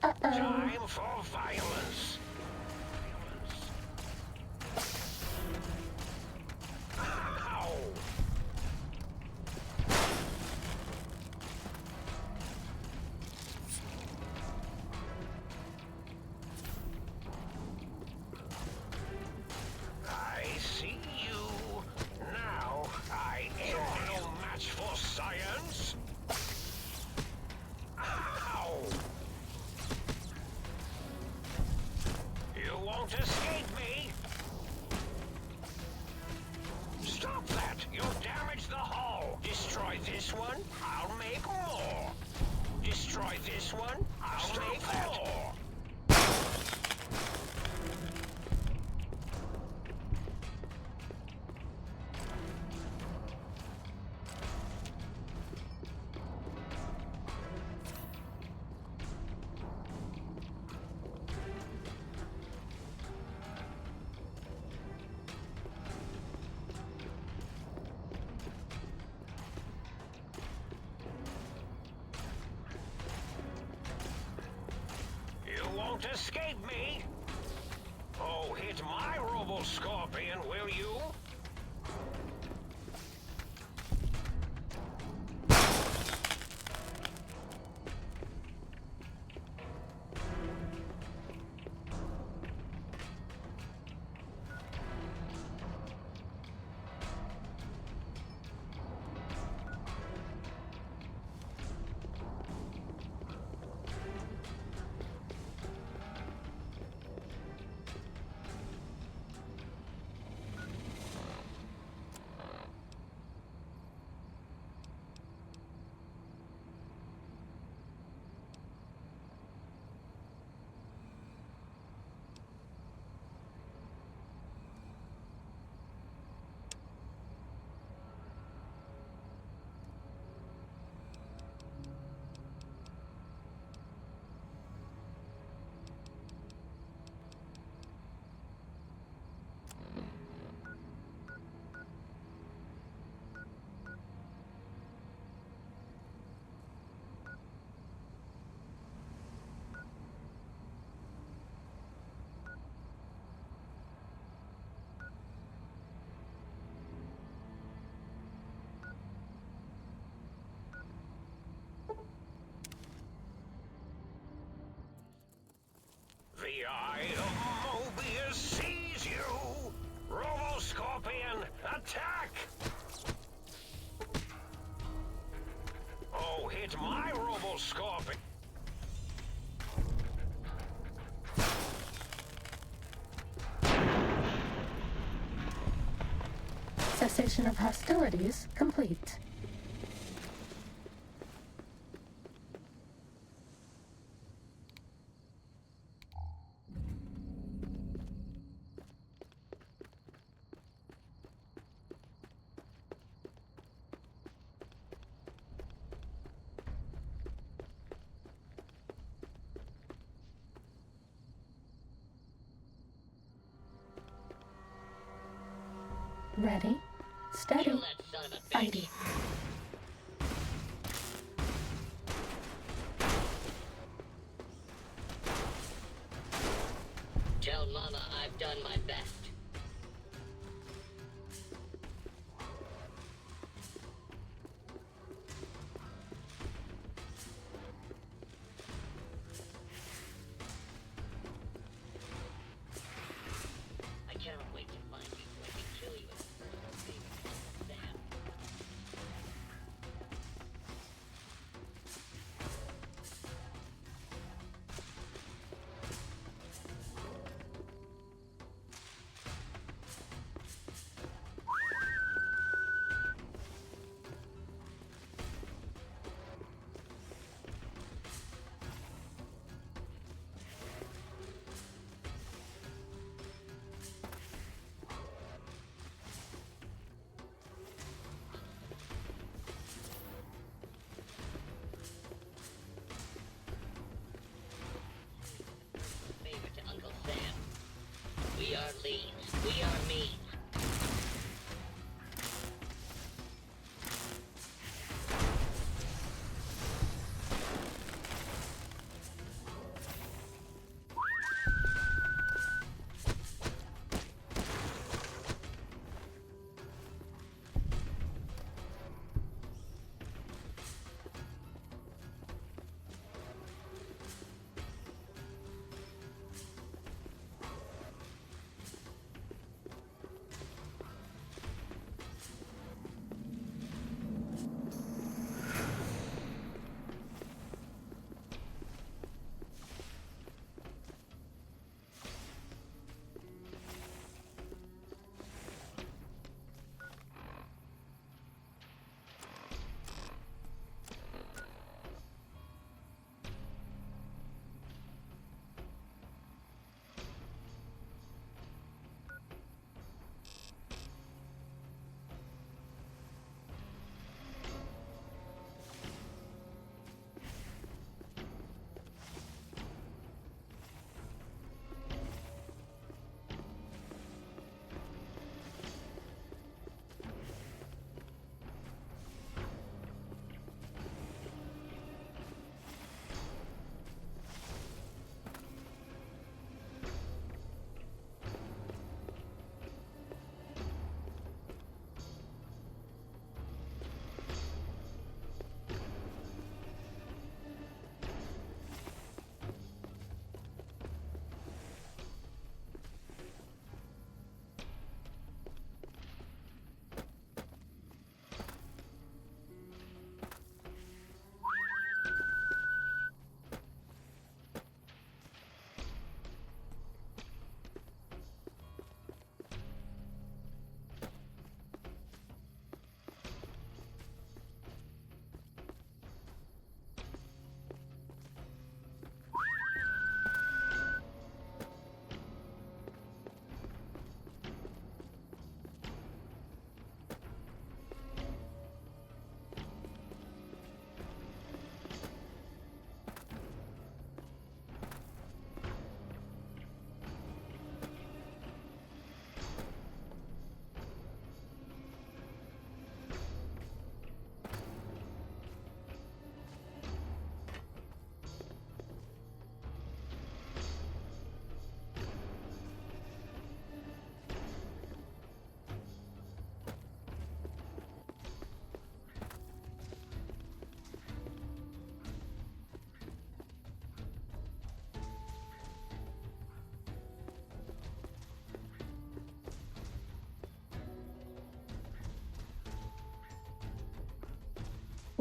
Time for violence. Ow! I see you. Now I am no match for science. Ow! You won't escape me. Stop that! You'll damage the hull. Destroy this one, I'll make more. Destroy this one, I'll make more. Won't escape me. Oh, hit my Robo-Scorpion, will you? The Eye of Mobius sees you! Robo-Scorpion, attack! Oh, hit my Robo-Scorpion! Cessation of hostilities complete. Ready, steady, fighting. Tell Mama I've done my best. I cannot wait to find you so I can kill you. Sam. Favor to Uncle Sam. We are lean. We are mean.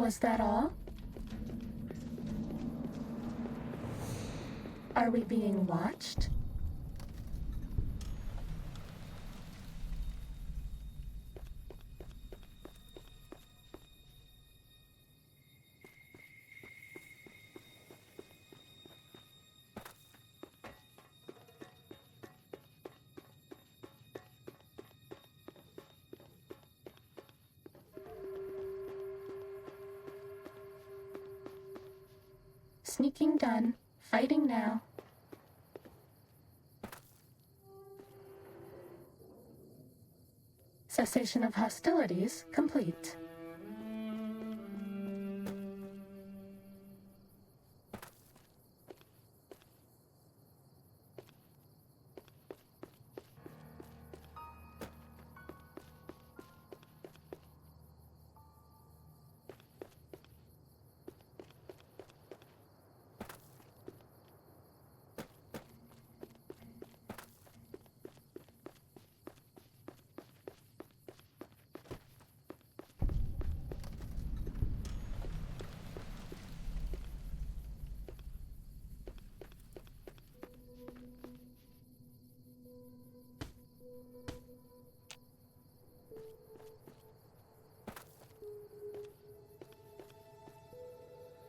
Was that all? Are we being watched? Sneaking done. Fighting now. Cessation of hostilities complete.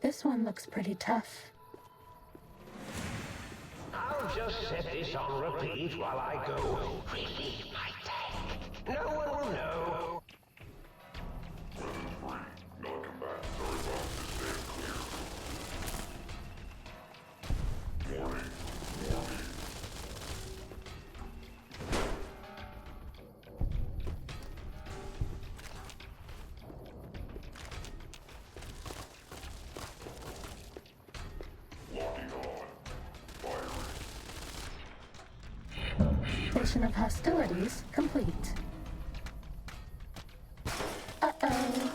This one looks pretty tough. I'll just set this on repeat while I go relieve my tank. No one will know. Cessation of hostilities complete. Uh-oh.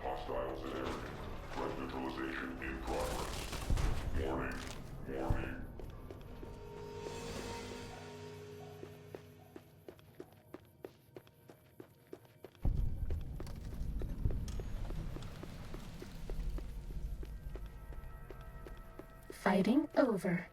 Hostiles in area. Threat neutralization in progress. Warning. Warning. Fighting over.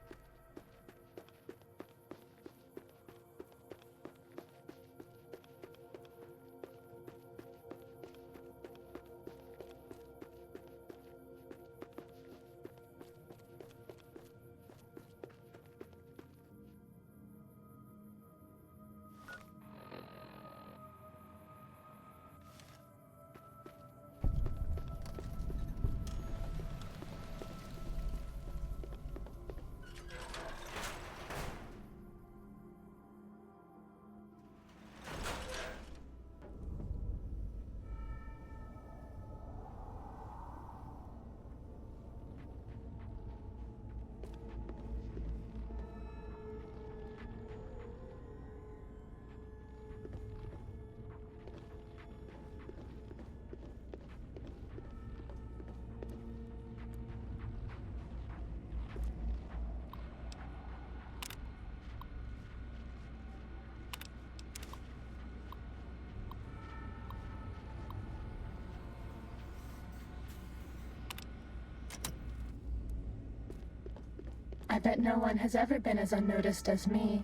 I bet no one has ever been as unnoticed as me.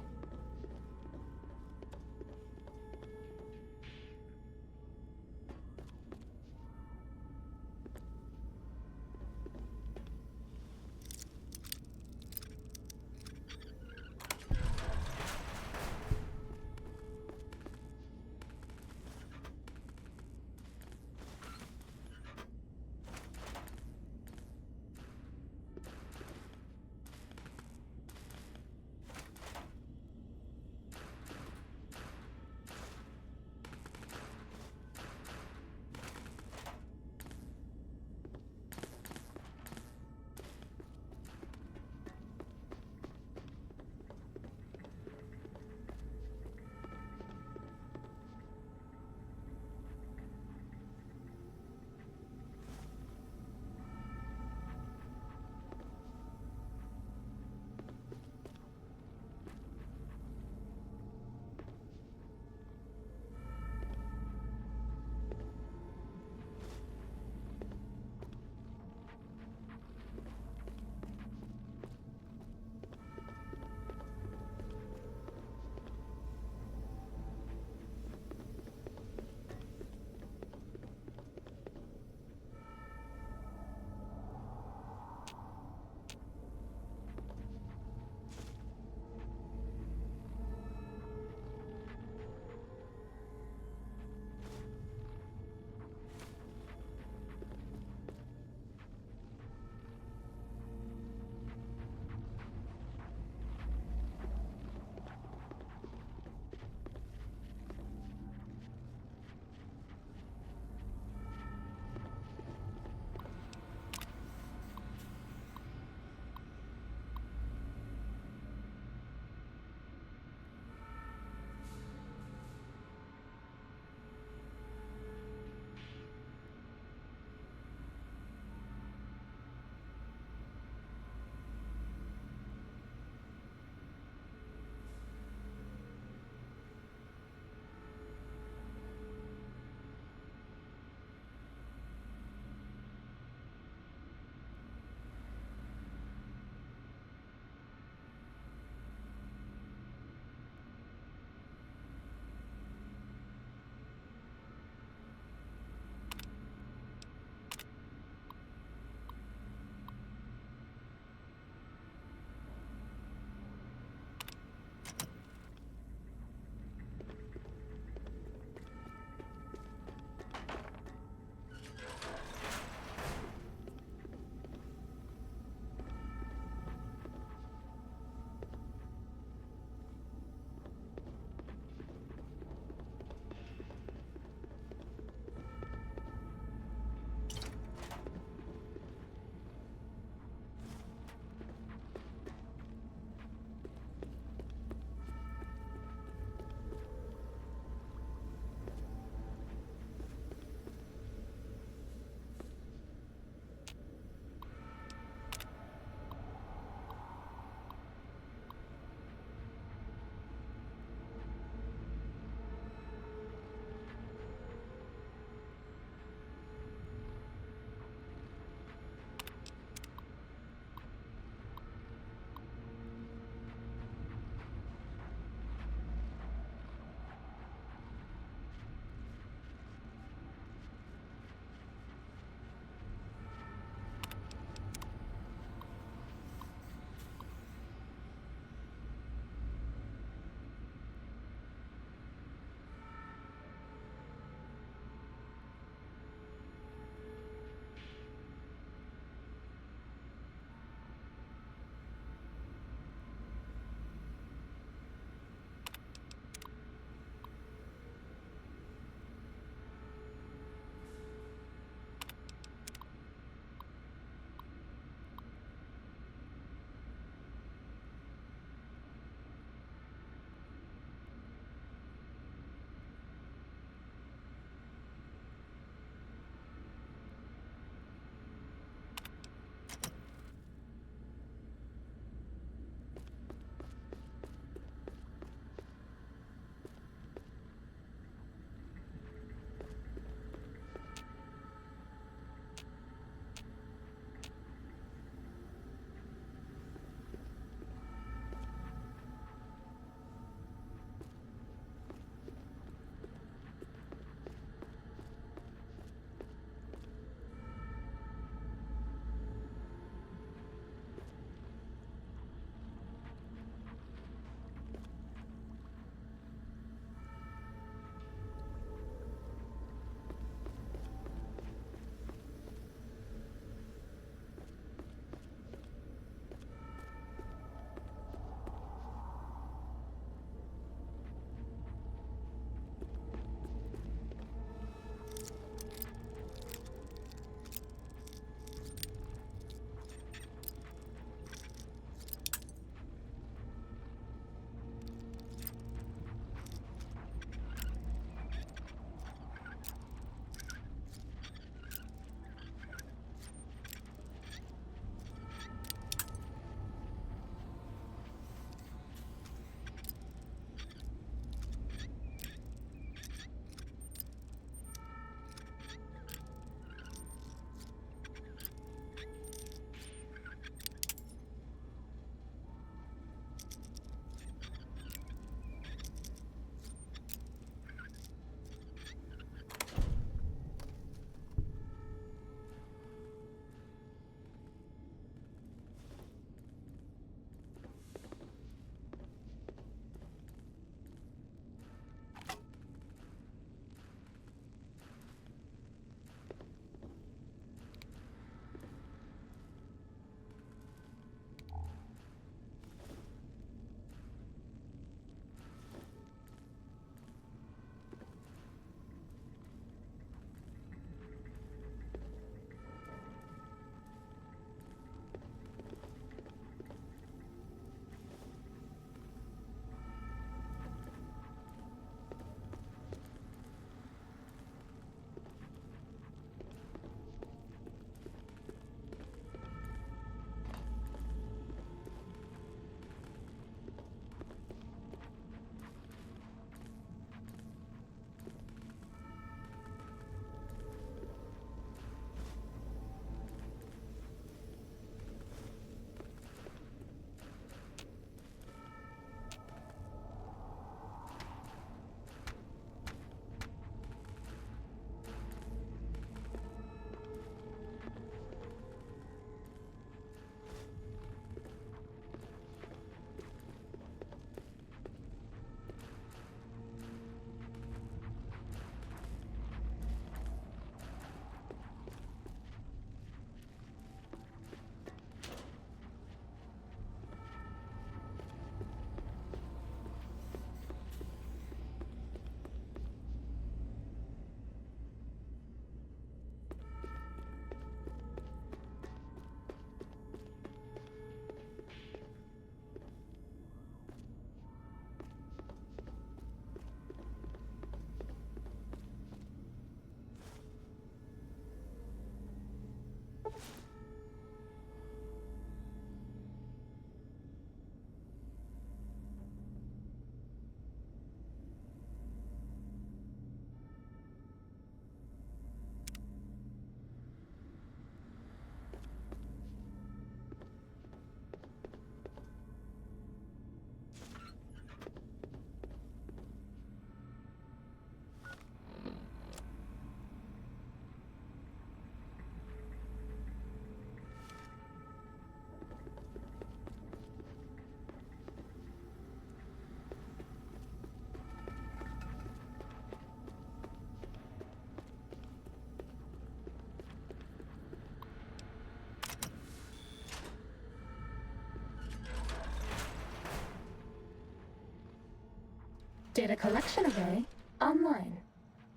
Data collection array online.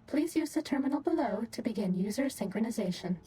Please use the terminal below to begin user synchronization.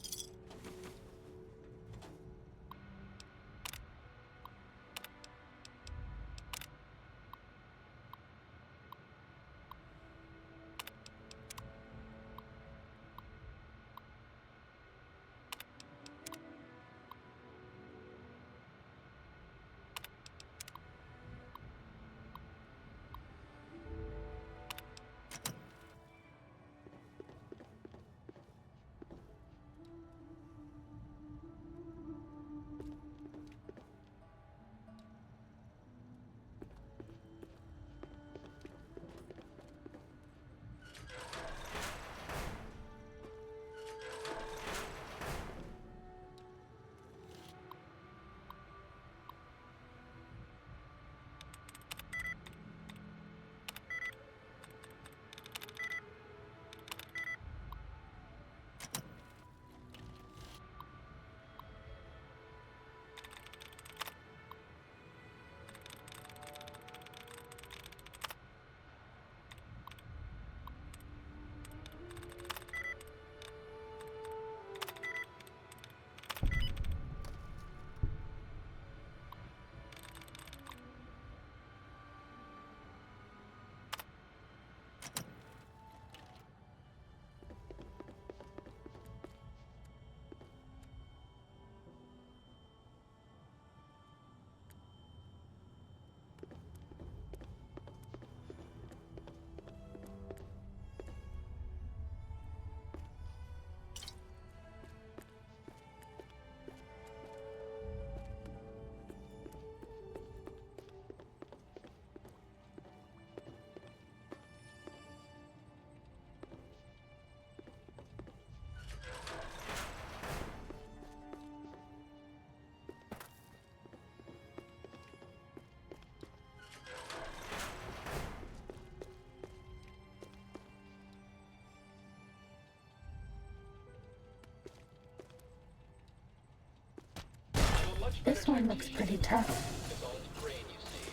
This one looks pretty tough. It's all its brain, you see.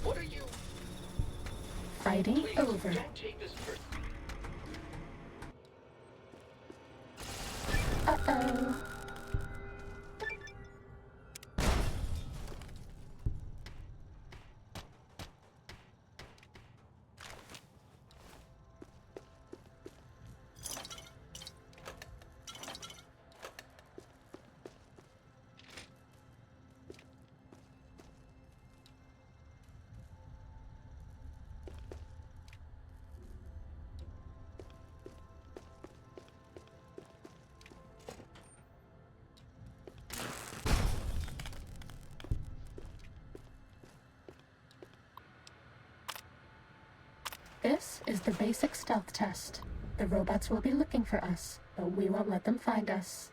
What are you? Fighting Please, over. don't take this person. Uh-oh. This is the basic stealth test. The robots will be looking for us, but we won't let them find us.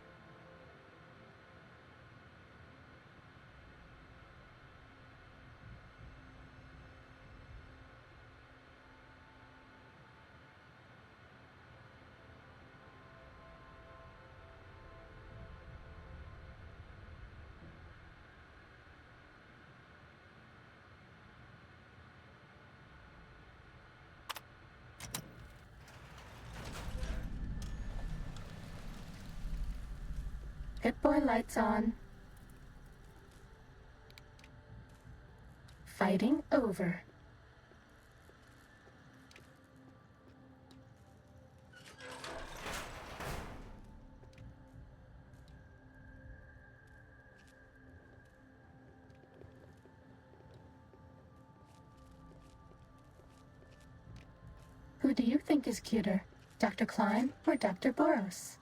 Pip-Boy lights on. Fighting over. Who do you think is cuter, Dr. Klein or Dr. Boros?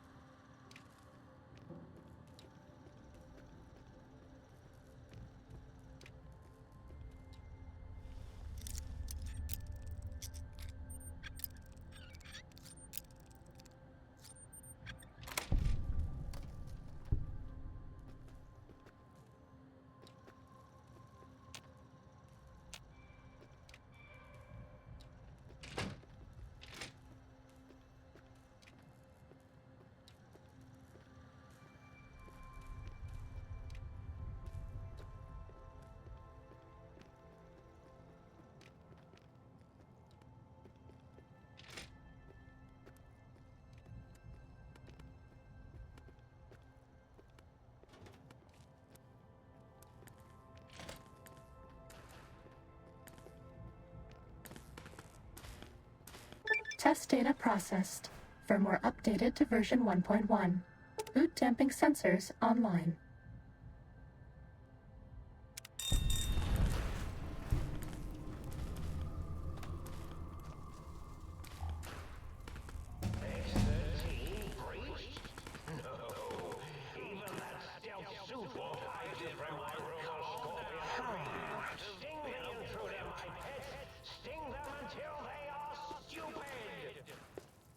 Test data processed. Firmware updated to version 1.1. Boot damping sensors online.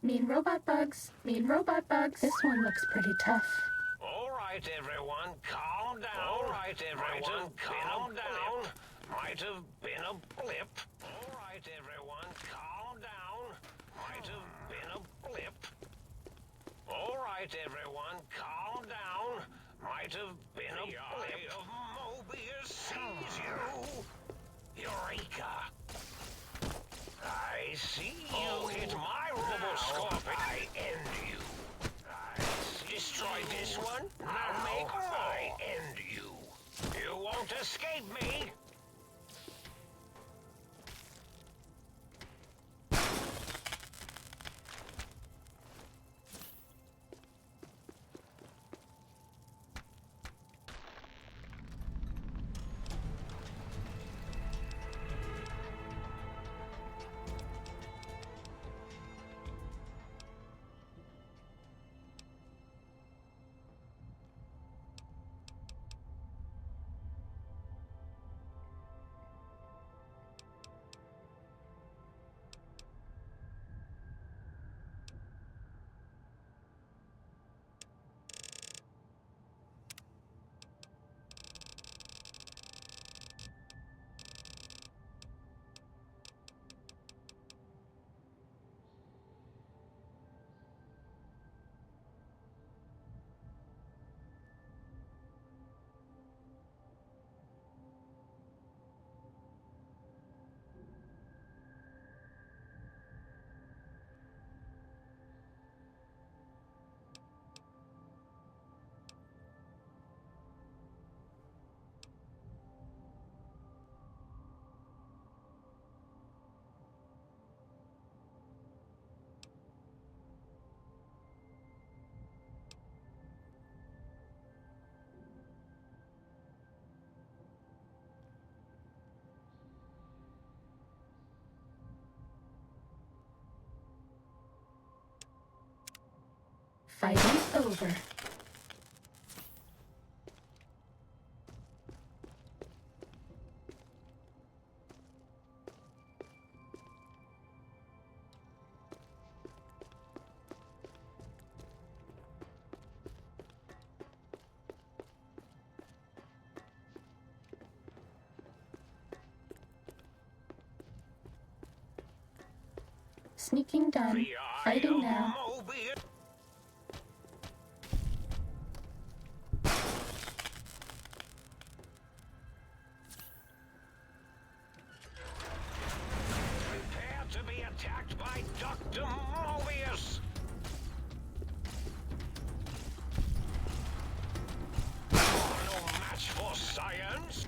Mean robot bugs. Mean robot bugs. This one looks pretty tough. All right, everyone, calm down. All right, everyone, calm down. Might have been a blip. All right, everyone, calm down. Might have been a blip. All right, everyone, calm down. Might have been a blip. Of Mobius sees you. Eureka! I see you hit my roboscope. I end you. Destroy this one. I'll make more. I end you. You won't escape me. Fighting over. Sneaking done. Fighting now. Mobius. Prepare to be attacked by Dr. Mobius. No match for science.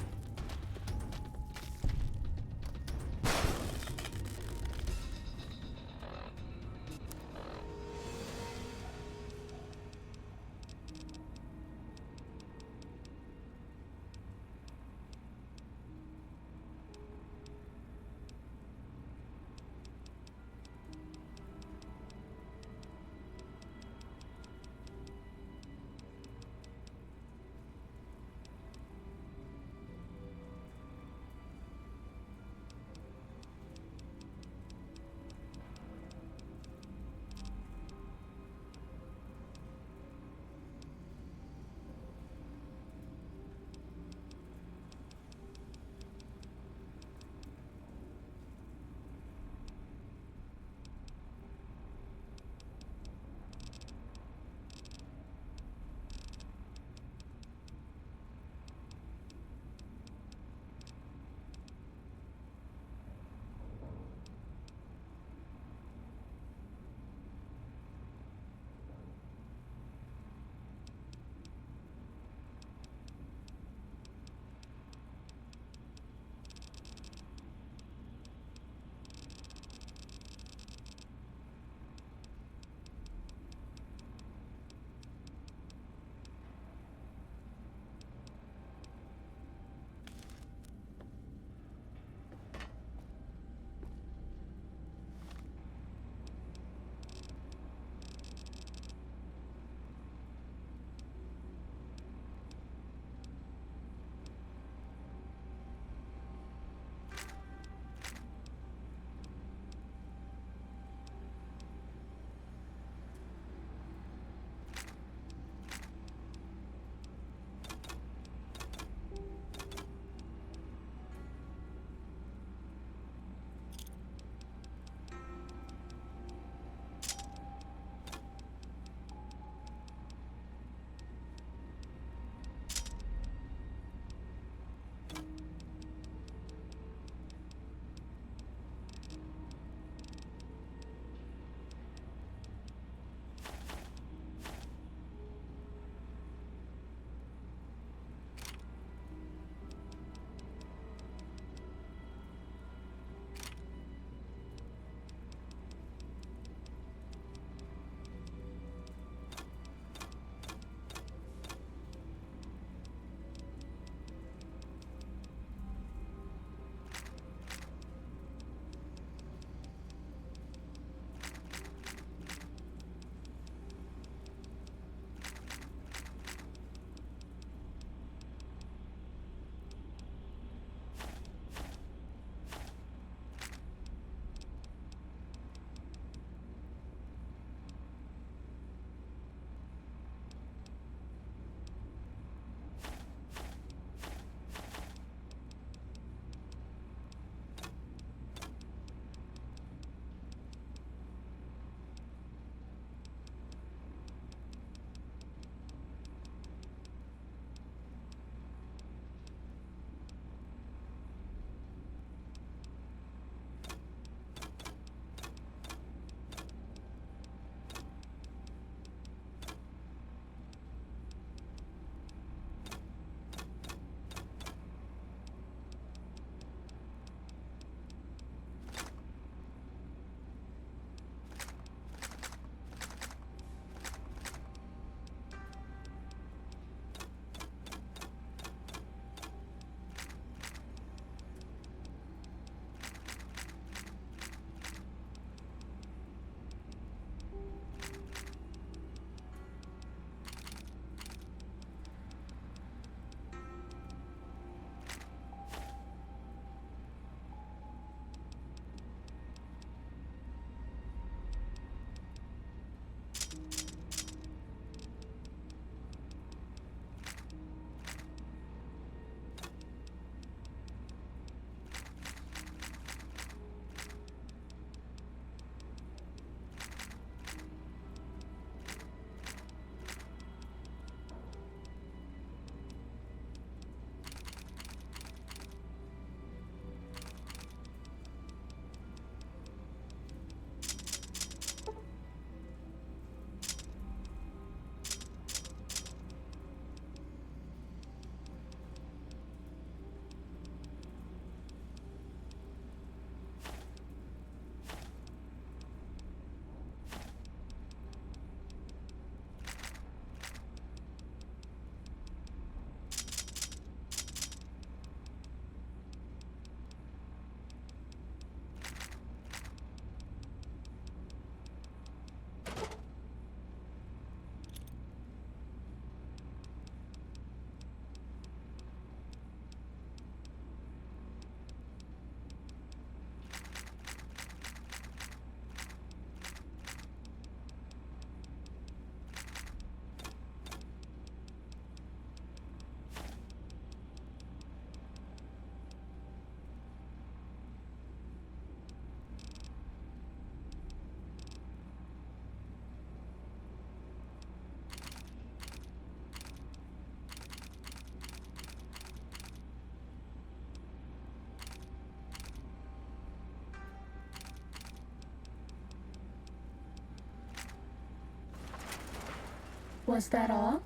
Was that all?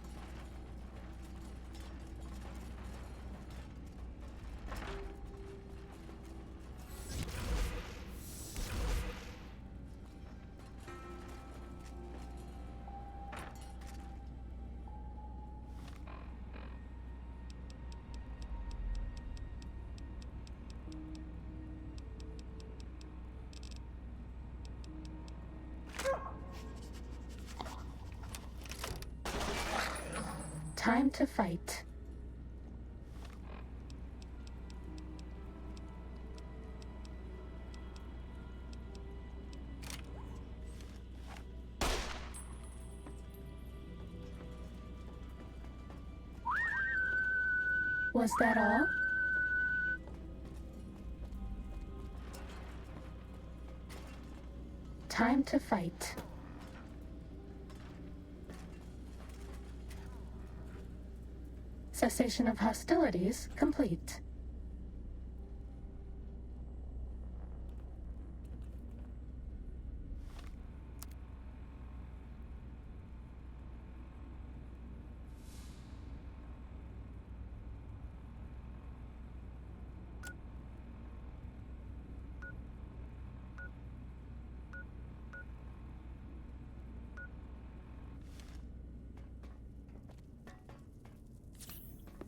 Time to fight. Was that all? Time to fight. Cessation of hostilities complete.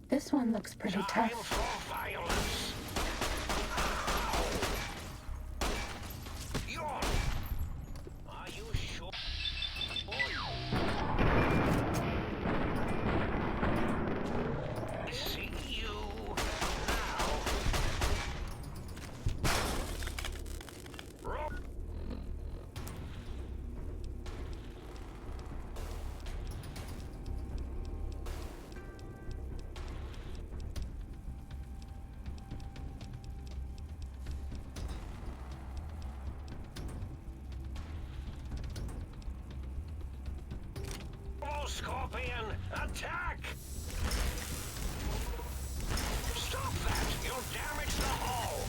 This one looks pretty Time tough. for violence. Yawn. Are you sure? I see you now. Roll. Scorpion, attack! Stop that! You'll damage the hull!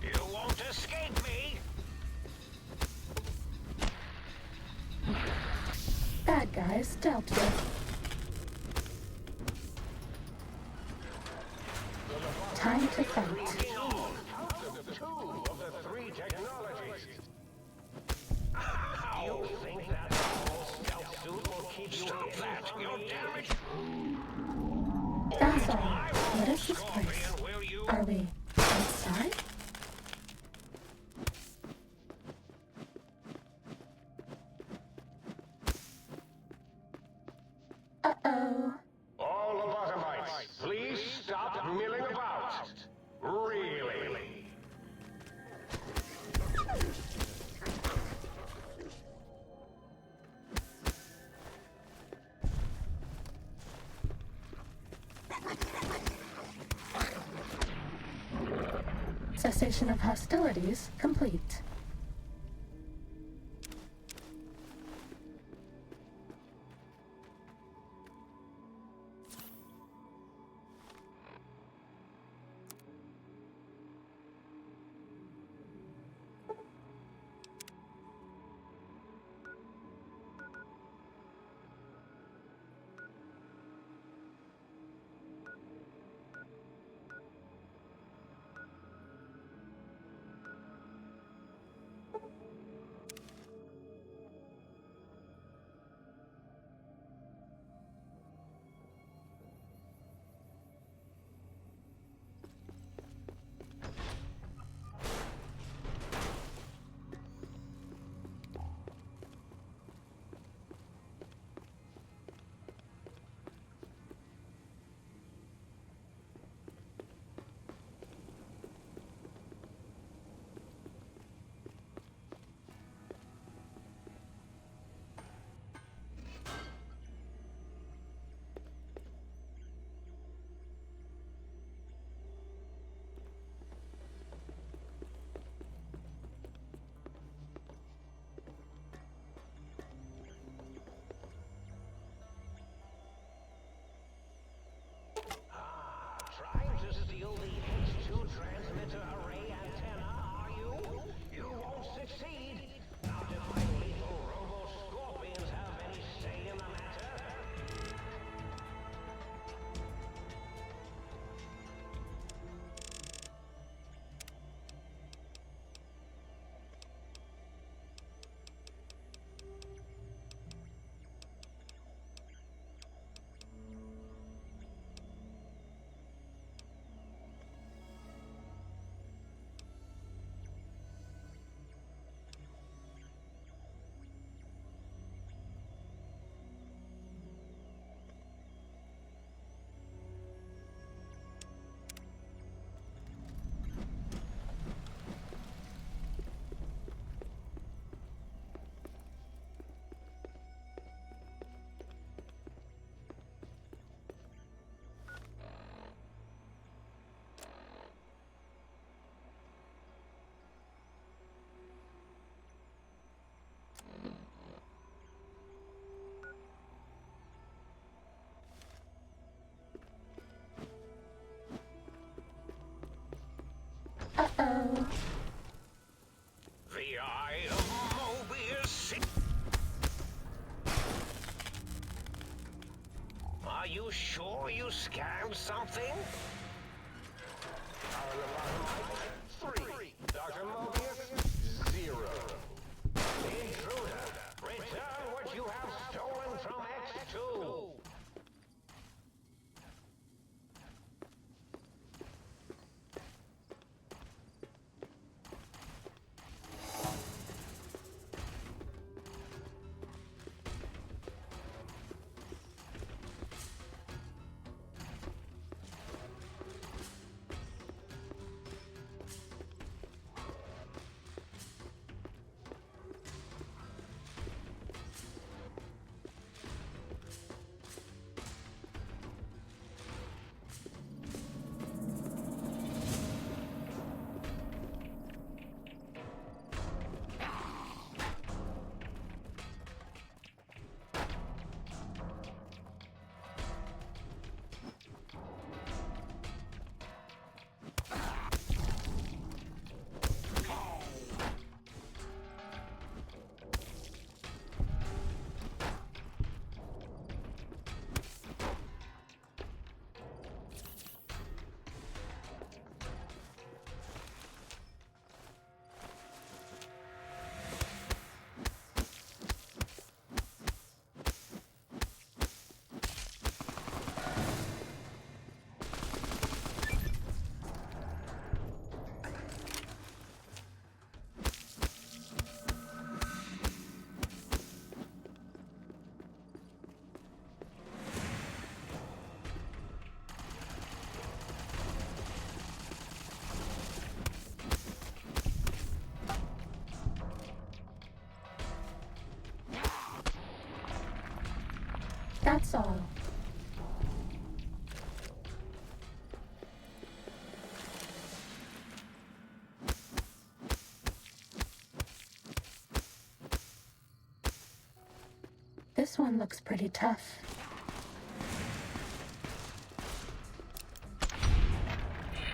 You won't escape me! Bad guys dealt with. Time to fight. Bringing on! Two of the three technologies! You think that whole stealth suit will keep you? Stop that! You'll damage... That's all. What is this place? Scorpion, will you? Are we outside? Uh-oh. All lobotomites, please stop milling about. Really? Cessation of hostilities complete. The Eye of Mobius. Are you sure you scanned something? Three. Dr. Mobius, 0. Intruder, return what you have stolen from X2. That's all. This one looks pretty tough.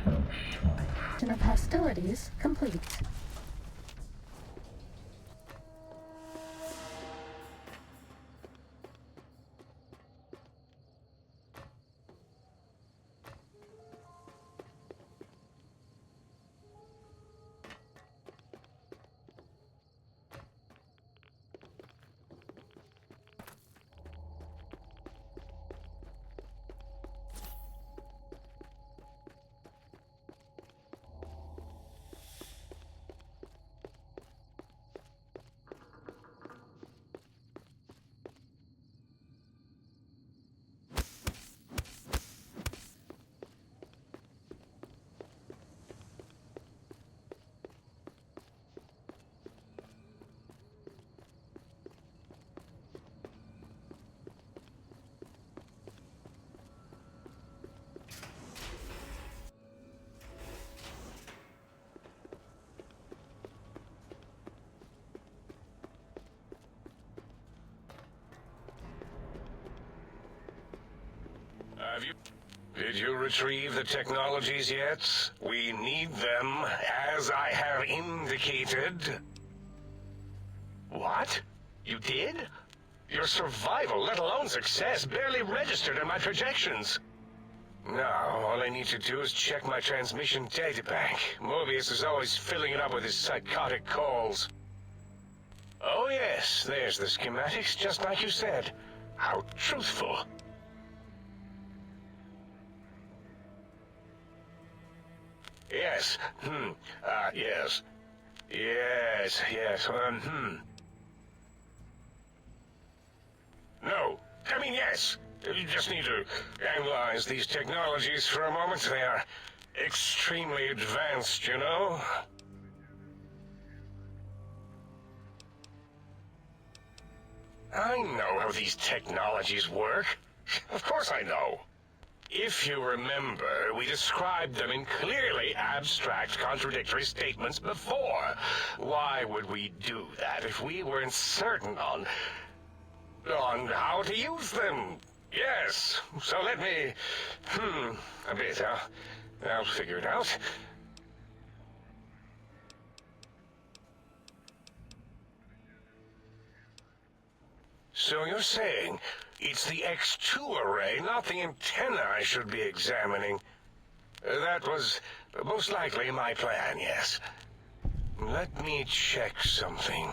Mission of hostilities complete. Did you retrieve the technologies yet? We need them, as I have indicated. What? You did? Your survival, let alone success, barely registered in my projections. Now, all I need to do is check my transmission databank. Mobius is always filling it up with his psychotic calls. Oh yes, there's the schematics, just like you said. How truthful. Yes. Yes. Yes. No. I mean, yes. You just need to analyze these technologies for a moment. They are extremely advanced, you know? I know how these technologies work. Of course I know. If you remember, we described them in clearly abstract, contradictory statements before. Why would we do that if we weren't certain on how to use them? Yes, so let me... a bit, huh? I'll figure it out. So you're saying it's the X2 array, not the antenna I should be examining? That was most likely my plan, yes. Let me check something.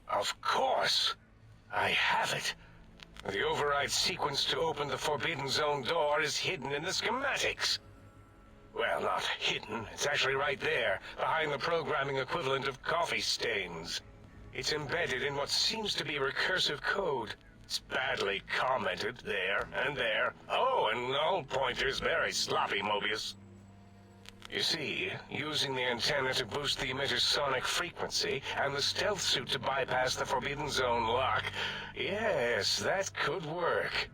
Of course. I have it. The override sequence to open the Forbidden Zone door is hidden in the schematics. Well, not hidden. It's actually right there, behind the programming equivalent of coffee stains. It's embedded in what seems to be recursive code. It's badly commented there and there. Oh, and null pointers very sloppy, Mobius. You see, using the antenna to boost the emitter's sonic frequency, and the stealth suit to bypass the Forbidden Zone lock, yes, that could work.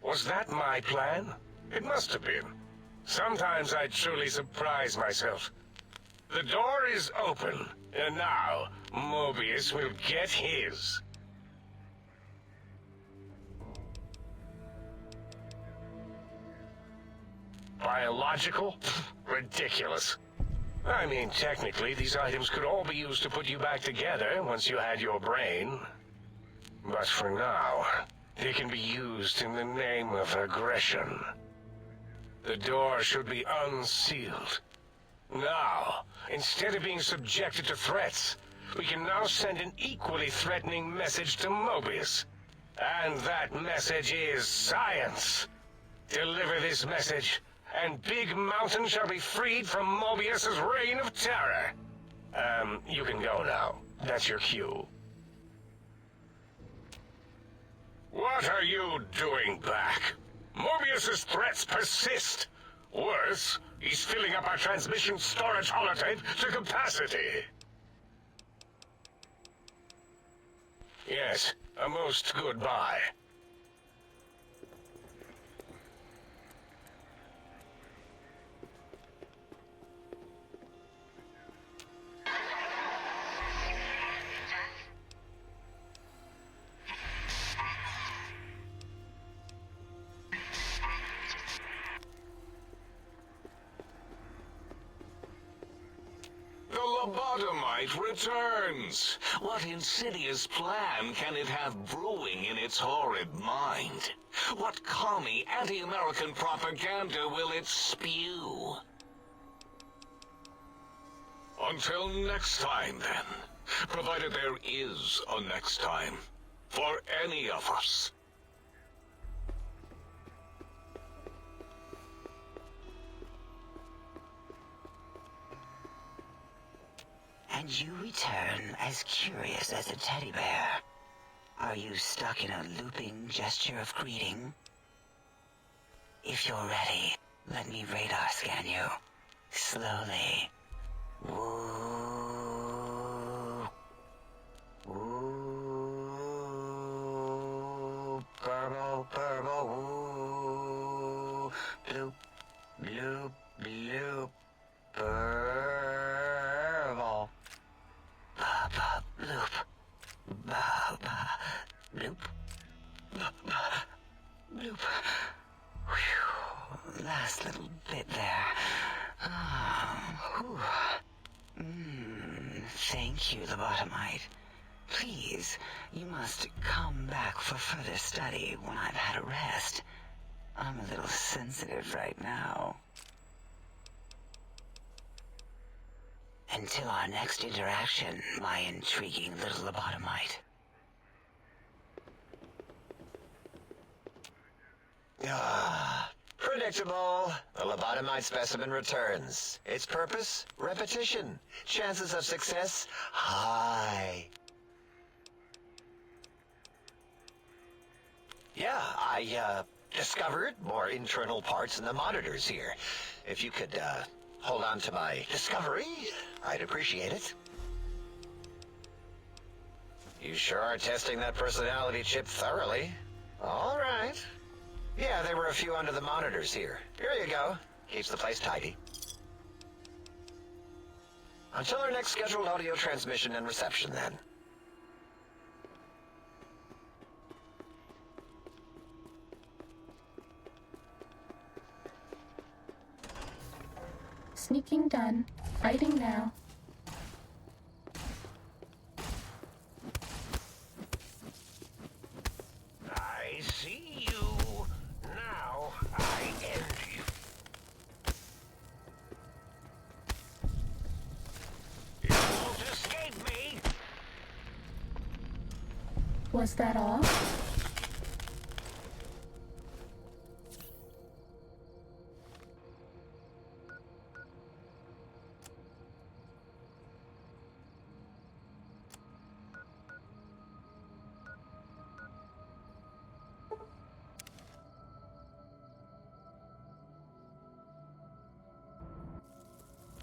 Was that my plan? It must have been. Sometimes I truly surprise myself. The door is open, and now Mobius will get his. Biological? Ridiculous. I mean, technically, these items could all be used to put you back together once you had your brain. But for now, they can be used in the name of aggression. The door should be unsealed. Now, instead of being subjected to threats, we can now send an equally threatening message to Mobius. And that message is science. Deliver this message, and Big Mountain shall be freed from Mobius's reign of terror. You can go now. That's your cue. What are you doing back? Mobius's threats persist. Worse, he's filling up our transmission storage holotape to capacity. Yes, a most goodbye. Lobotomite returns. What insidious plan can it have brewing in its horrid mind? What commie anti-American propaganda will it spew? Until next time, then. Provided there is a next time. For any of us. And you return as curious as a teddy bear. Are you stuck in a looping gesture of greeting? If you're ready, let me radar scan you. Slowly. Woo. Woo. Purple, purple, woo. Bloop, bloop, bloop. Purple. Ba-ba, bloop. Ba-ba, bloop. Ba-ba, bloop. Whew. Last little bit there. Thank you, Lobotomite. Please, you must come back for further study when I've had a rest. I'm a little sensitive right now. Until our next interaction, my intriguing little Lobotomite. Predictable. The lobotomite specimen returns. Its purpose? Repetition. Chances of success? High. Yeah, I discovered more internal parts in the monitors here. If you could hold on to my discovery, I'd appreciate it. You sure are testing that personality chip thoroughly. All right. Yeah, there were a few under the monitors here. Here you go. Keeps the place tidy. Until our next scheduled audio transmission and reception, then. Sneaking done. Fighting now. Was that all?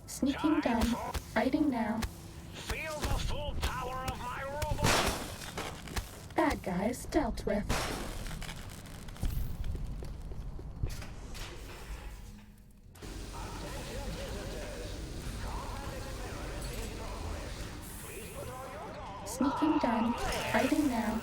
Sneaking done. Fighting now. Feel the full power of my robot. Bad guys dealt with. Sneaking done. Fighting now.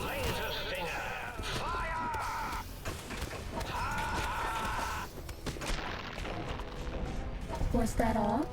Laser Stinger. Fire! Was that all?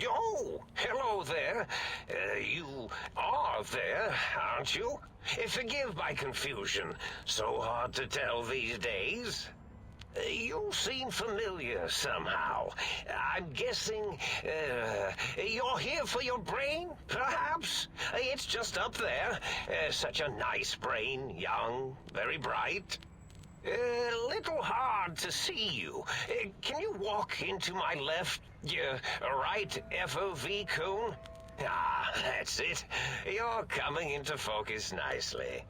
Oh, hello there. You are there, aren't you? Forgive my confusion. So hard to tell these days. You seem familiar somehow. I'm guessing, you're here for your brain, perhaps? It's just up there. Such a nice brain, young, very bright. Little hard to see you. Can you walk into my left, right FOV cone? Ah, that's it. You're coming into focus nicely.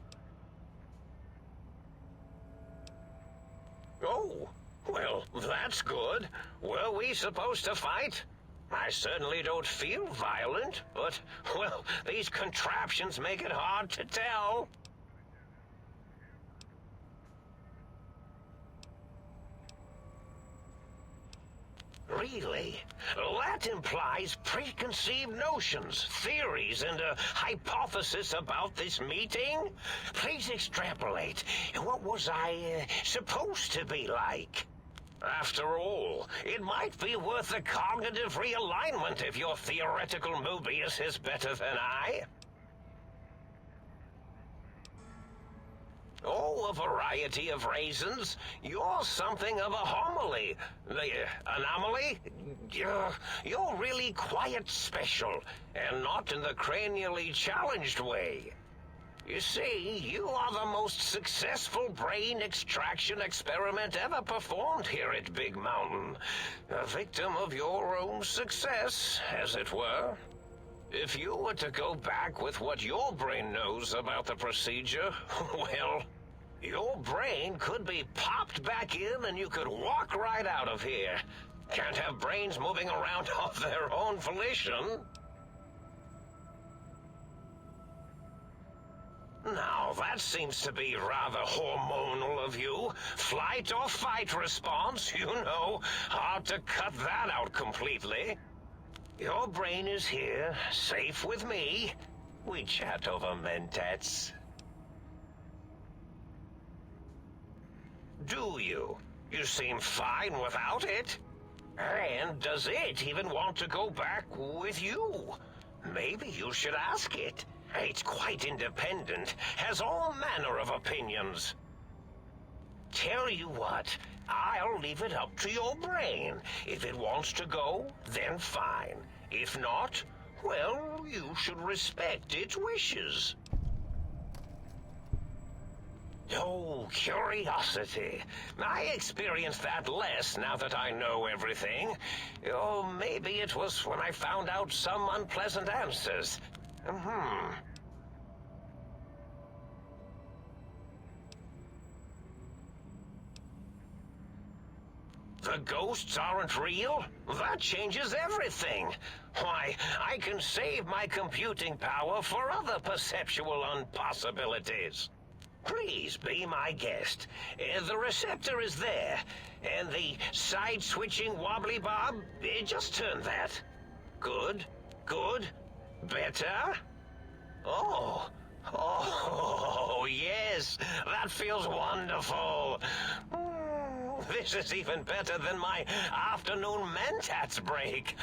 Oh, well, that's good. Were we supposed to fight? I certainly don't feel violent, but, well, these contraptions make it hard to tell. Really? That implies preconceived notions, theories, and a hypothesis about this meeting? Please extrapolate. What was I supposed to be like? After all, it might be worth a cognitive realignment if your theoretical Mobius is better than I. Oh, a variety of raisins. You're something of a homily. Anomaly? You're really quite special, and not in the cranially challenged way. You see, you are the most successful brain extraction experiment ever performed here at Big Mountain. A victim of your own success, as it were. If you were to go back with what your brain knows about the procedure, well, your brain could be popped back in and you could walk right out of here. Can't have brains moving around of their own volition. Now, that seems to be rather hormonal of you. Flight or fight response, you know. Hard to cut that out completely. Your brain is here, safe with me. We chat over mentats. Do you? You seem fine without it. And does it even want to go back with you? Maybe you should ask it. It's quite independent, has all manner of opinions. Tell you what, I'll leave it up to your brain. If it wants to go, then fine. If not, well, you should respect its wishes. Oh, curiosity. I experience that less now that I know everything. Oh, maybe it was when I found out some unpleasant answers. The ghosts aren't real? That changes everything. Why, I can save my computing power for other perceptual impossibilities. Please be my guest. The receptor is there, and the side-switching wobbly bob, just turn that. Good, good, better. Oh, yes, that feels wonderful. This is even better than my afternoon mentats break.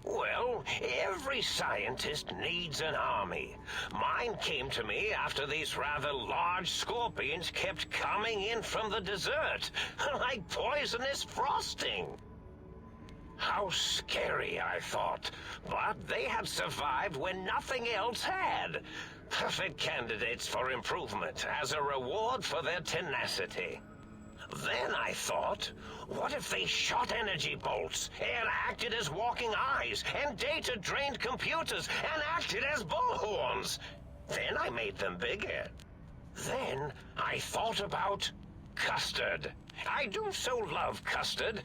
Well, every scientist needs an army. Mine came to me after these rather large scorpions kept coming in from the desert, like poisonous frosting. How scary, I thought, but they had survived when nothing else had. Perfect candidates for improvement as a reward for their tenacity. Then I thought, what if they shot energy bolts and acted as walking eyes and data-drained computers and acted as bullhorns? Then I made them bigger. Then I thought about custard. I do so love custard.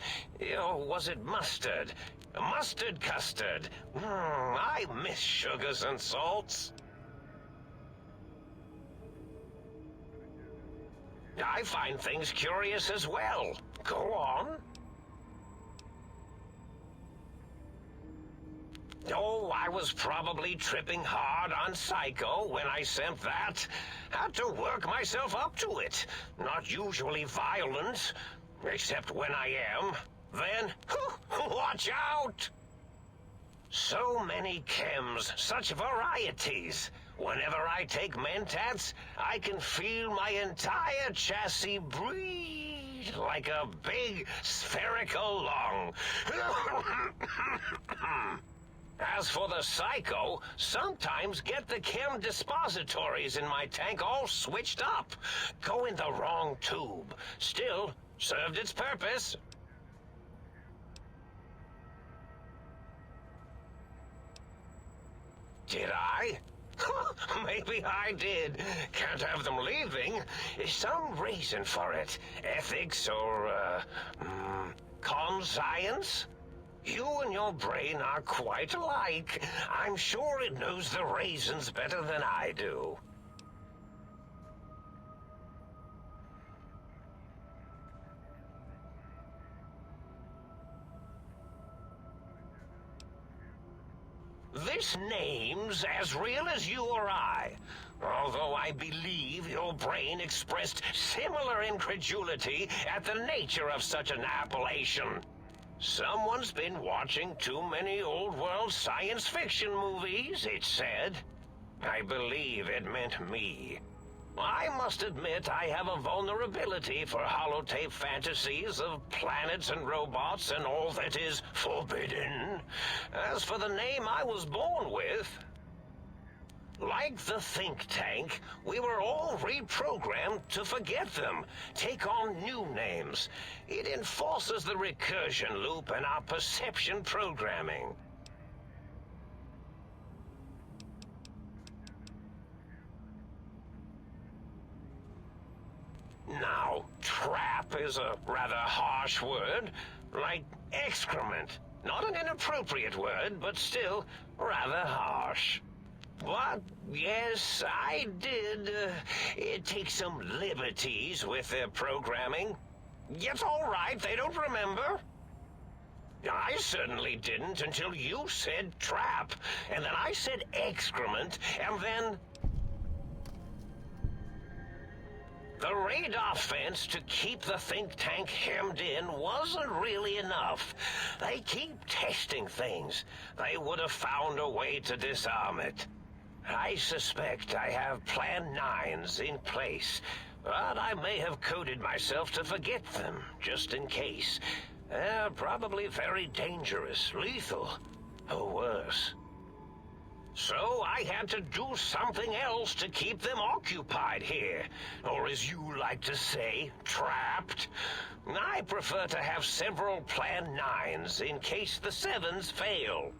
Or was it mustard? Mustard custard. I miss sugars and salts. I find things curious as well. Go on. Oh, I was probably tripping hard on Psycho when I sent that. Had to work myself up to it. Not usually violent. Except when I am, then, watch out! So many chems, such varieties. Whenever I take mentats, I can feel my entire chassis breathe like a big spherical lung. As for the psycho, sometimes get the chem dispositories in my tank all switched up. Go in the wrong tube. Still, served its purpose. Did I? Maybe I did. Can't have them leaving. Some reason for it. Ethics or, conscience? You and your brain are quite alike. I'm sure it knows the raisins better than I do. This name's as real as you or I. Although I believe your brain expressed similar incredulity at the nature of such an appellation. Someone's been watching too many old-world science fiction movies, it said. I believe it meant me. I must admit I have a vulnerability for holotape fantasies of planets and robots and all that is forbidden. As for the name I was born with, like the think tank, we were all reprogrammed to forget them, take on new names. It enforces the recursion loop in our perception programming. Now, trap is a rather harsh word, like excrement. Not an inappropriate word, but still rather harsh. But, yes, I did take some liberties with their programming. It's all right, they don't remember. I certainly didn't until you said trap, and then I said excrement, and then... The radar fence to keep the think tank hemmed in wasn't really enough. They keep testing things. They would have found a way to disarm it. I suspect I have Plan 9s in place, but I may have coded myself to forget them, just in case. They're probably very dangerous, lethal, or worse. So I had to do something else to keep them occupied here, or as you like to say, trapped. I prefer to have several Plan 9s in case the 7s fail.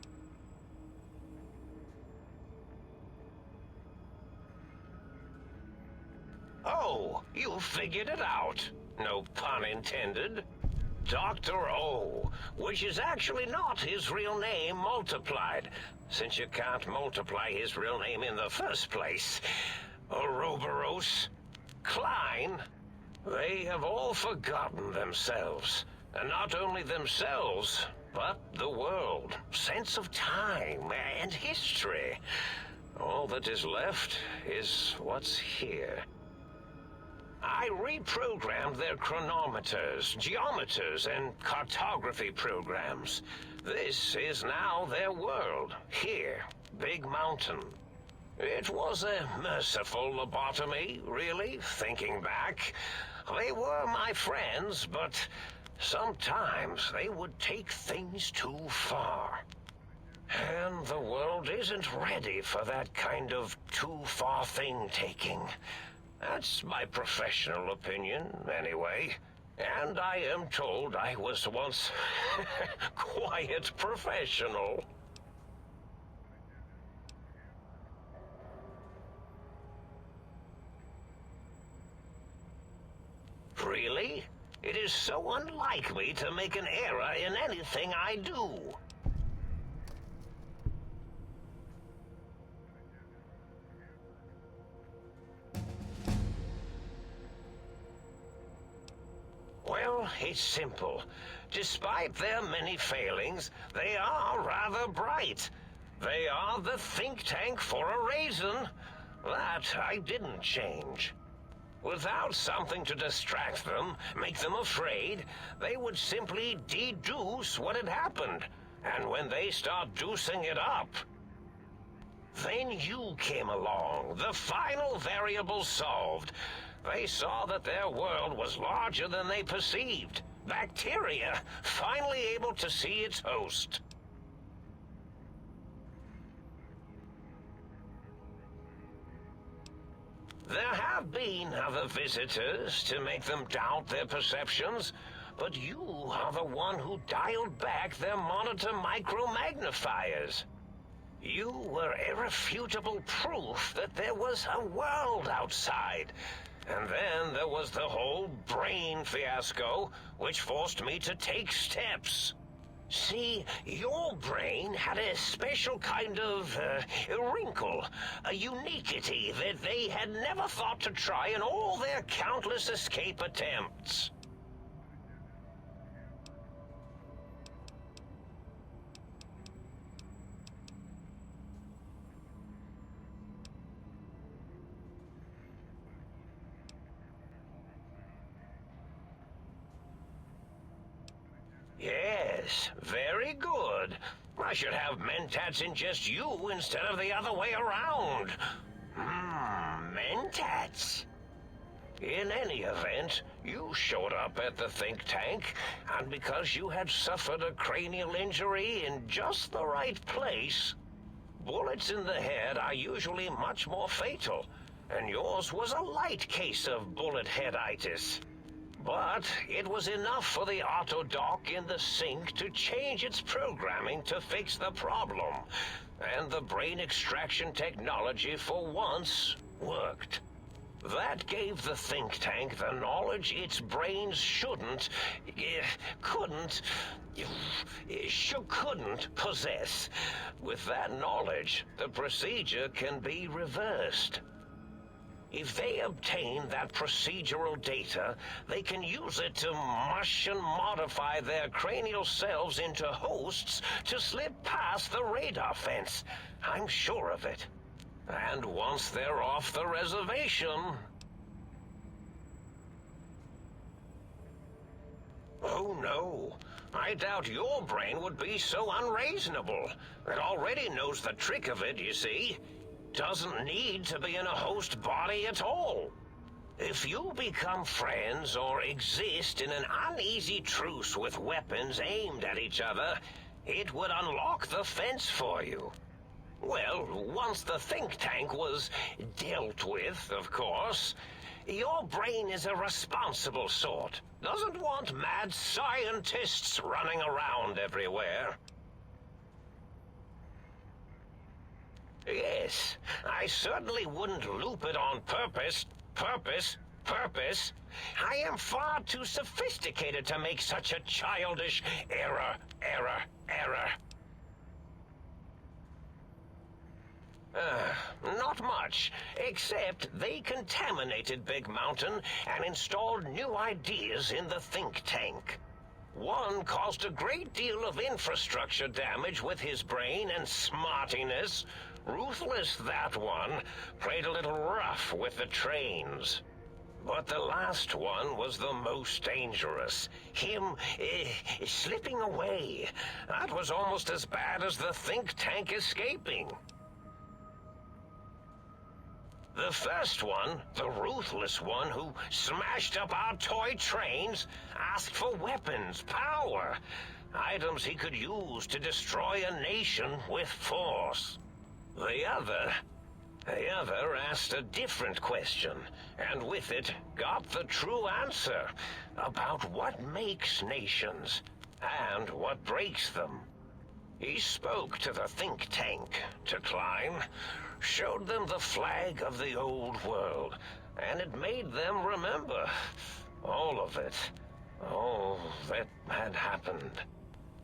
Oh, you figured it out. No pun intended. Dr. O, which is actually not his real name multiplied, since you can't multiply his real name in the first place. Ouroboros, Klein, they have all forgotten themselves. And not only themselves, but the world, sense of time and history. All that is left is what's here. I reprogrammed their chronometers, geometers, and cartography programs. This is now their world, here, Big Mountain. It was a merciful lobotomy, really, thinking back. They were my friends, but sometimes they would take things too far. And the world isn't ready for that kind of too-far thing-taking. That's my professional opinion, anyway. And I am told I was once quite professional. Really? It is so unlike me to make an error in anything I do. Well, it's simple. Despite their many failings, they are rather bright. They are the think tank for a reason. That I didn't change. Without something to distract them, make them afraid, they would simply deduce what had happened. And when they start deucing it up, then you came along, the final variable solved. They saw that their world was larger than they perceived. Bacteria, finally able to see its host. There have been other visitors to make them doubt their perceptions, but you are the one who dialed back their monitor micromagnifiers. You were irrefutable proof that there was a world outside. And then there was the whole brain fiasco, which forced me to take steps. See, your brain had a special kind of wrinkle, a uniquity that they had never thought to try in all their countless escape attempts. Yes, very good. I should have mentats in just you instead of the other way around. Mentats. In any event, you showed up at the think tank, and because you had suffered a cranial injury in just the right place, bullets in the head are usually much more fatal, and yours was a light case of bullet headitis. But it was enough for the autodock in the sink to change its programming to fix the problem. And the brain extraction technology for once worked. That gave the think tank the knowledge its brains couldn't possess. With that knowledge, the procedure can be reversed. If they obtain that procedural data, they can use it to mush and modify their cranial cells into hosts to slip past the radar fence. I'm sure of it. And once they're off the reservation... Oh no, I doubt your brain would be so unreasonable. It already knows the trick of it, you see. Doesn't need to be in a host body at all. If you become friends or exist in an uneasy truce with weapons aimed at each other, it would unlock the fence for you. Well, once the think tank was dealt with, of course, your brain is a responsible sort. Doesn't want mad scientists running around everywhere. Yes, I certainly wouldn't loop it on purpose. I am far too sophisticated to make such a childish error. Not much, except they contaminated Big Mountain and installed new ideas in the think tank. One caused a great deal of infrastructure damage with his brain and smartiness. Ruthless, that one. Played a little rough with the trains. But the last one was the most dangerous. Him, slipping away. That was almost as bad as the think tank escaping. The first one, the ruthless one who smashed up our toy trains, asked for weapons, power, items he could use to destroy a nation with force. The other asked a different question, and with it got the true answer about what makes nations and what breaks them. He spoke to the think tank to climb, showed them the flag of the old world, and it made them remember all of it, all that had happened.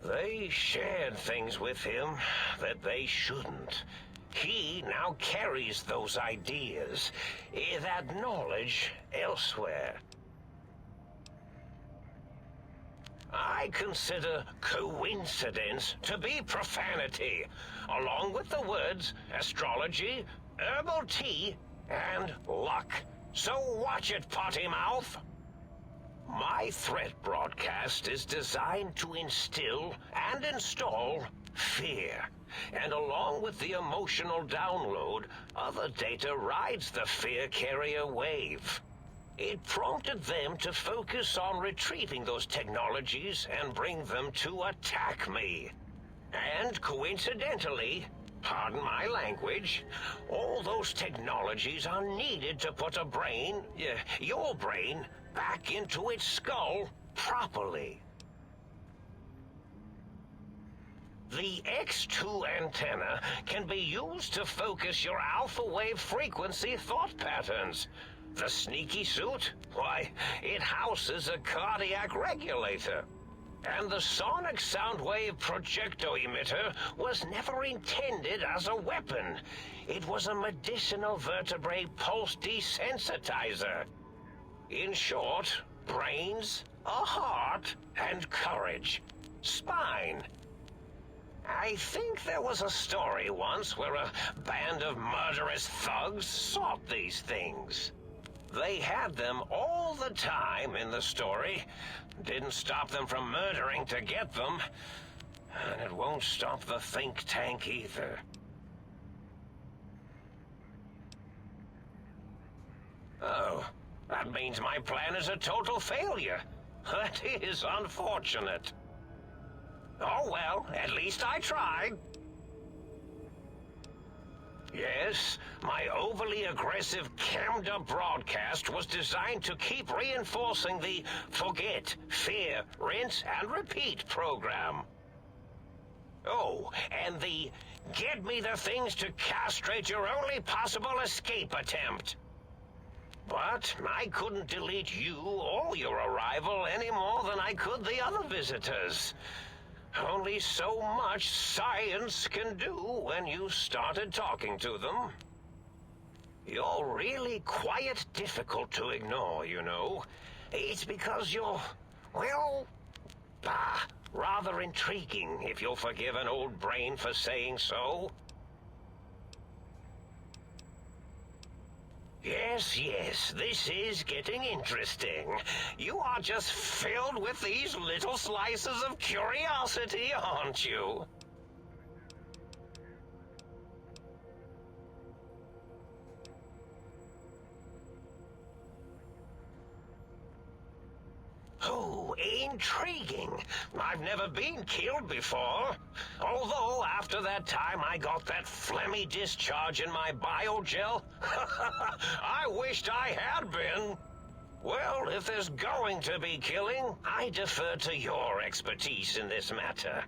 They shared things with him that they shouldn't. He now carries those ideas, that knowledge, elsewhere. I consider coincidence to be profanity, along with the words astrology, herbal tea, and luck So watch it, potty mouth. My threat broadcast is designed to instill and install fear. And along with the emotional download, other data rides the fear carrier wave. It prompted them to focus on retrieving those technologies and bring them to attack me. And coincidentally, pardon my language, all those technologies are needed to put a brain, your brain, back into its skull properly. The X2 antenna can be used to focus your alpha wave frequency thought patterns. The sneaky suit? Why, it houses a cardiac regulator. And the sonic sound wave projecto emitter was never intended as a weapon. It was a medicinal vertebrae pulse desensitizer. In short, brains, a heart, and courage. Spine. I think there was a story once where a band of murderous thugs sought these things. They had them all the time in the story. Didn't stop them from murdering to get them. And it won't stop the think tank either. Oh, that means my plan is a total failure. That is unfortunate. Oh well, at least I tried. Yes, my overly aggressive cammed-up broadcast was designed to keep reinforcing the forget, fear, rinse, and repeat program. Oh, and the get me the things to castrate your only possible escape attempt. But I couldn't delete you or your arrival any more than I could the other visitors. Only so much science can do when you started talking to them. You're really quite difficult to ignore, you know. It's because you're, well, rather intriguing, if you'll forgive an old brain for saying so. Yes, this is getting interesting. You are just filled with these little slices of curiosity, aren't you? Oh, intriguing. I've never been killed before. Although, after that time I got that phlegmy discharge in my biogel, I wished I had been. Well, if there's going to be killing, I defer to your expertise in this matter.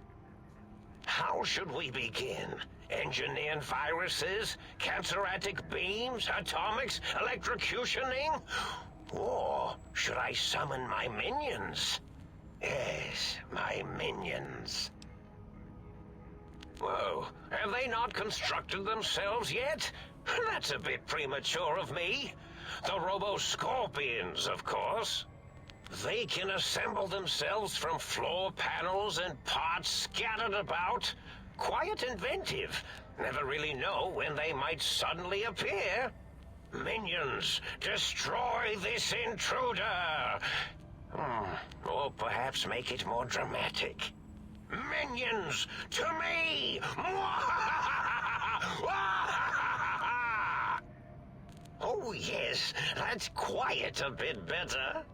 How should we begin? Engineering viruses, cancerratic beams, atomics, electrocutioning? Or should I summon my minions? Yes, my minions. Whoa, have they not constructed themselves yet? That's a bit premature of me. The Robo-Scorpions, of course. They can assemble themselves from floor panels and parts scattered about. Quite inventive. Never really know when they might suddenly appear. Minions, destroy this intruder! Or perhaps make it more dramatic. Minions, to me! Oh yes, that's quite a bit better.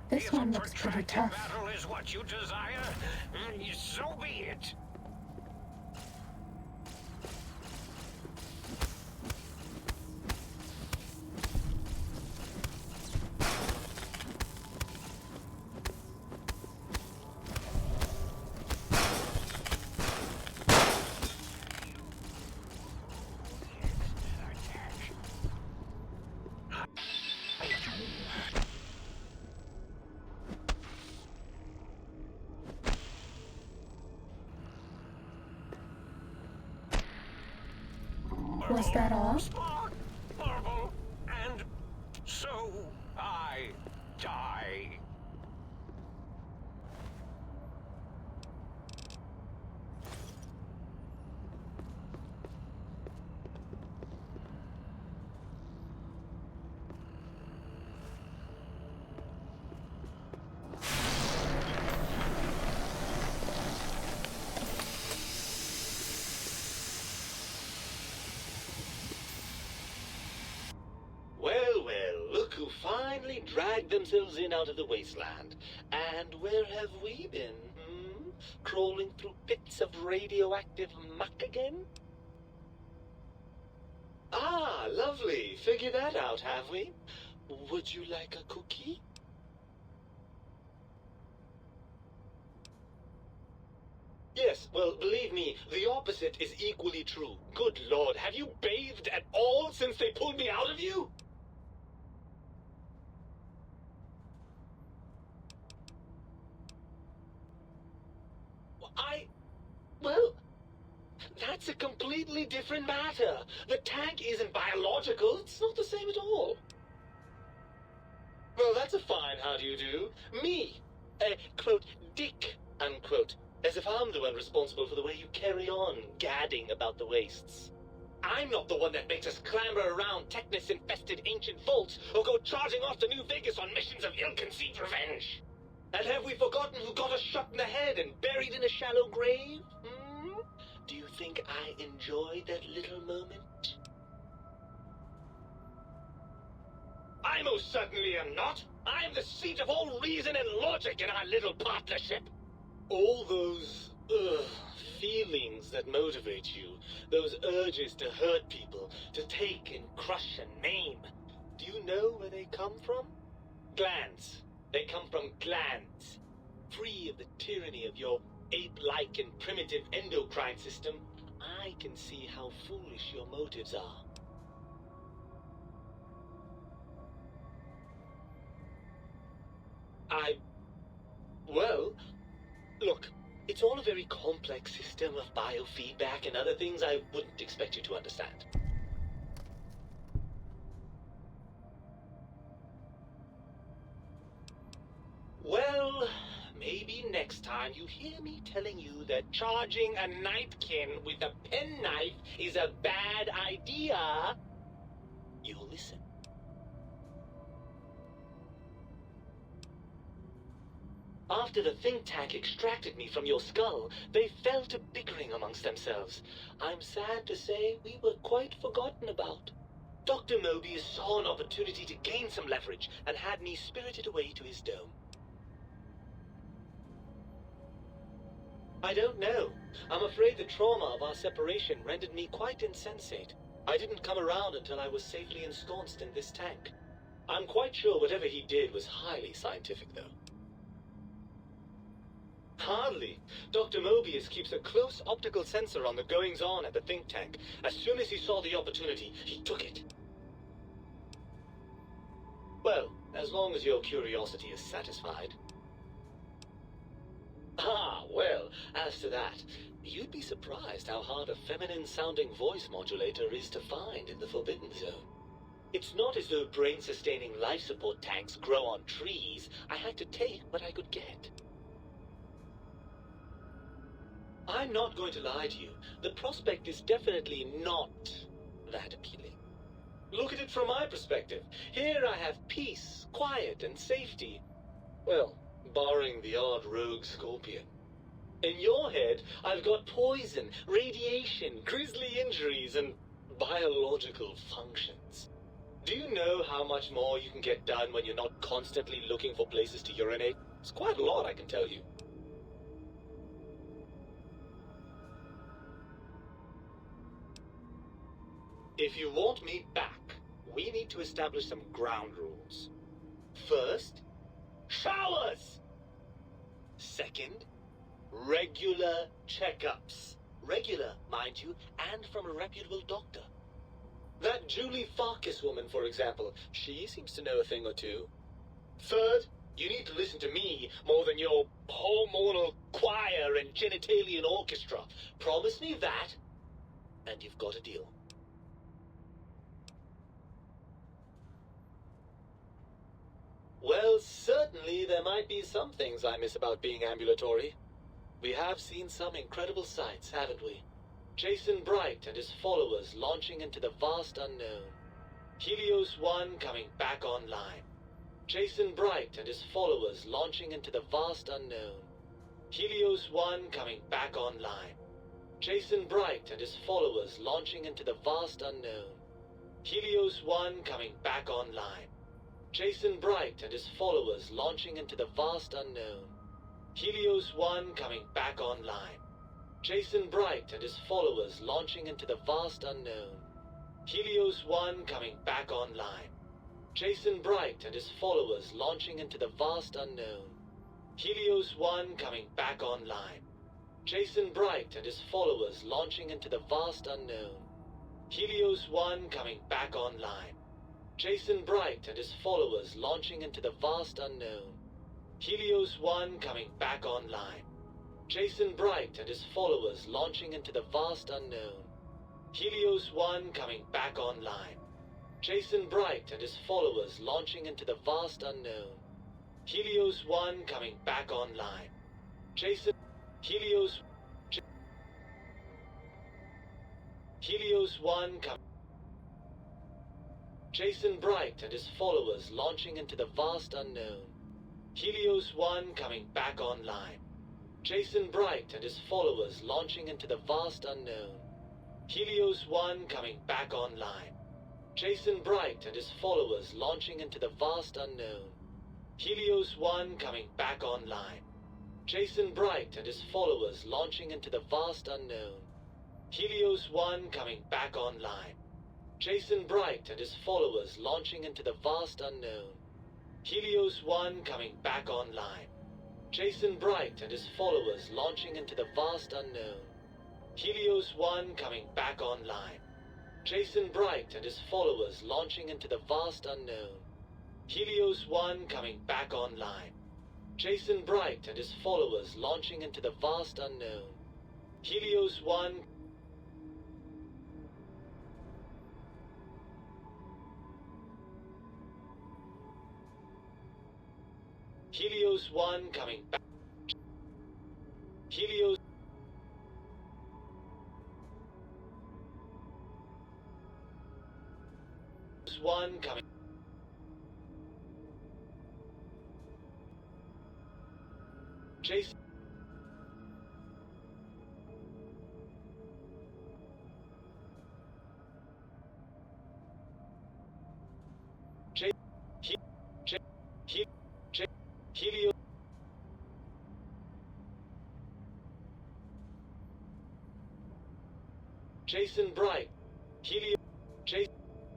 This one looks pretty tough. Battle is what you desire, so be it. Was that all? Spark, marble, and so I die. Well, well, look who finally dragged themselves in out of the wasteland. And where have we been, hmm? Crawling through pits of radioactive muck again? Ah, lovely. Figured that out, have we? Would you like a cookie? Yes, well, believe me, the opposite is equally true. Good Lord, have you bathed at all since they pulled me out of you? Well, that's a completely different matter. The tank isn't biological. It's not the same at all. Well, that's a fine how do you do. Me, quote, dick, unquote. As if I'm the one responsible for the way you carry on gadding about the wastes. I'm not the one that makes us clamber around Technus-infested ancient vaults or go charging off to New Vegas on missions of ill-conceived revenge. And have we forgotten who got us shot in the head and buried in a shallow grave? Hmm? Do you think I enjoyed that little moment? I most certainly am not. I'm the seat of all reason and logic in our little partnership. All those, feelings that motivate you, those urges to hurt people, to take and crush and maim, do you know where they come from? Glands. They come from glands. Free of the tyranny of your ape-like and primitive endocrine system, I can see how foolish your motives are. Well, look, it's all a very complex system of biofeedback and other things I wouldn't expect you to understand. Well, maybe next time you hear me telling you that charging a napkin with a penknife is a bad idea, you'll listen. After the think tank extracted me from your skull, they fell to bickering amongst themselves. I'm sad to say we were quite forgotten about. Dr. Mobius saw an opportunity to gain some leverage and had me spirited away to his dome. I don't know. I'm afraid the trauma of our separation rendered me quite insensate. I didn't come around until I was safely ensconced in this tank. I'm quite sure whatever he did was highly scientific, though. Hardly. Dr. Mobius keeps a close optical sensor on the goings-on at the think tank. As soon as he saw the opportunity, he took it. Well, as long as your curiosity is satisfied. Ah, well, as to that, you'd be surprised how hard a feminine-sounding voice modulator is to find in the Forbidden Zone. It's not as though brain-sustaining life support tanks grow on trees. I had to take what I could get. I'm not going to lie to you. The prospect is definitely not that appealing. Look at it from my perspective. Here I have peace, quiet, and safety. Well, barring the odd rogue scorpion. In your head, I've got poison, radiation, grisly injuries, and biological functions. Do you know how much more you can get done when you're not constantly looking for places to urinate? It's quite a lot, I can tell you. If you want me back, we need to establish some ground rules. First, showers! Second, regular checkups. Regular, mind you, and from a reputable doctor. That Julie Farkas woman, for example, she seems to know a thing or two. Third, you need to listen to me more than your hormonal choir and genitalian orchestra. Promise me that, and you've got a deal. Well, certainly there might be some things I miss about being ambulatory. We have seen some incredible sights, haven't we? Jason Bright and his followers launching into the vast unknown. Helios 1 coming back online. Jason Bright and his followers launching into the vast unknown. Helios 1 coming back online. Jason Bright and his followers launching into the vast unknown. Helios 1 coming back online. Jason Bright and his followers launching into the vast unknown. Helios 1 coming back online. Jason Bright and his followers launching into the vast unknown. Helios 1 coming back online. Jason Bright and his followers launching into the vast unknown. Helios 1 coming back online. Jason Bright and his followers launching into the vast unknown. Helios 1 coming back online. Jason Bright and his followers launching into the vast unknown. Helios 1 coming back online. Jason Bright and his followers launching into the vast unknown. Helios 1 coming back online. Jason Bright and his followers launching into the vast unknown. Helios 1 coming back online. Jason... Helios... Helios 1 coming... Jason Bright and his followers launching into the vast unknown. Helios 1 coming back online. Jason Bright and his followers launching into the vast unknown. Helios 1 coming back online. Jason Bright and his followers launching into the vast unknown. Helios 1 coming back online. Jason Bright and his followers launching into the vast unknown. Helios 1 coming back online. Jason Bright and his followers launching into the vast unknown. Helios 1 coming back online. Jason Bright and his followers launching into the vast unknown. Helios 1 coming back online. Jason Bright and his followers launching into the vast unknown. Helios 1 coming back online. Jason Bright and his followers launching into the vast unknown. Helios 1... Helios 1 coming back. Helios 1 coming. Jason. Helios. Jason Bright.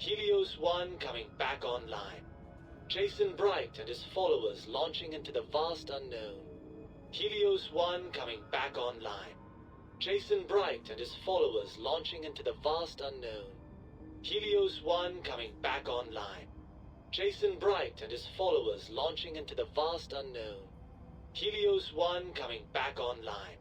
Helios 1 coming back online. Jason Bright and his followers launching into the vast unknown. Helios 1 coming back online. Jason Bright and his followers launching into the vast unknown. Helios 1 coming back online. Jason Bright and his followers launching into the vast unknown. Helios 1 coming back online.